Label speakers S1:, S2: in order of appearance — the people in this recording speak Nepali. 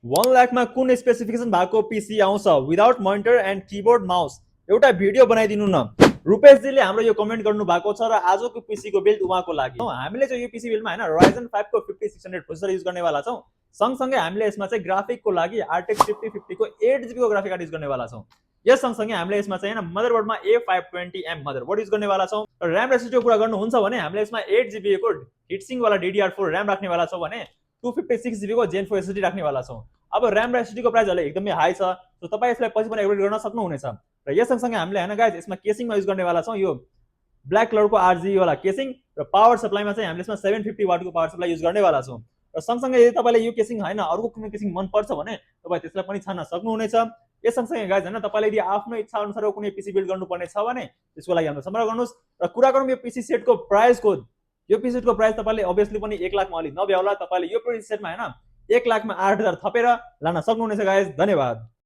S1: 1 लाखमा कुन स्पेसिफिकेसन भएको पिसी आउँछ without monitor and keyboard mouse एउटा भिडियो बनाइदिनु न। रुपेशजीले हाम्रो यो कमेन्ट गर्नु भएको छ र आजको पीसीको बिल्ड उहाँको लागि हामीले चाहिँ यो पीसी बिल्डमा हैन Ryzen 5 को 5600 प्रोसेसर युज गर्नेवाला छौं। सँगसँगै हामीले यसमा चाहिँ ग्राफिकको लागि RTX 5050 को 8GB को ग्राफिक कार्ड युज गर्नेवाला छौं। यस सँगसँगै हामीले यसमा चाहिँ हैन मदरबोर्डमा A520M मदरबोर्ड युज गर्नेवाला छौं। र्याम रेसिस्टरको कुरा गर्नुहुन्छ भने हामीले यसमा 8GB को हिटसिंक वाला DDR4 र्याम राख्नेवाला छौं भने 256GB को Gen 4 SSD राख्नेवाला छौं। अब र्याम र एसएसडी को प्राइस अहिले एकदमै हाई छ, सो तपाईं यसलाई पछि पनि अपग्रेड गर्न सक्नुहुनेछ। र यस सँगसँगै हामीले हैन गाइस यसमा केसिङमा युज गर्नेवाला छौं यो ब्ल्याक कलरको RGB वाला केसिङ र पावर सप्लाईमा चाहिँ हामीले यसमा 750 वाटको पावर सप्लाई युज गर्नेवाला छौं। र सँगसँगै यदि तपाईलाई यो केसिङ हैन अर्को कुनै केसिङ मन पर्छ भने तपाई त्यसलाई पनि छान्न सक्नुहुनेछ। यस सँगसँगै गाइस हैन तपाईले यदि आफ्नो इच्छा अनुसारको कुनै पीसी बिल्ड गर्नुपर्ने छ भने त्यसको लागि हामीलाई सम्पर्क गर्नुस्। र कुरा गरौँ यो पीसी सेटको प्राइसको, यो पीसी सेटको प्राइस तपाईले obviously पनि 1 लाखमा अलि नभ्याउला। तपाईले यो पीसी सेटमा हैन 1 लाखमा 8000 थपेर लान सक्नुहुनेछ गाइस। धन्यवाद।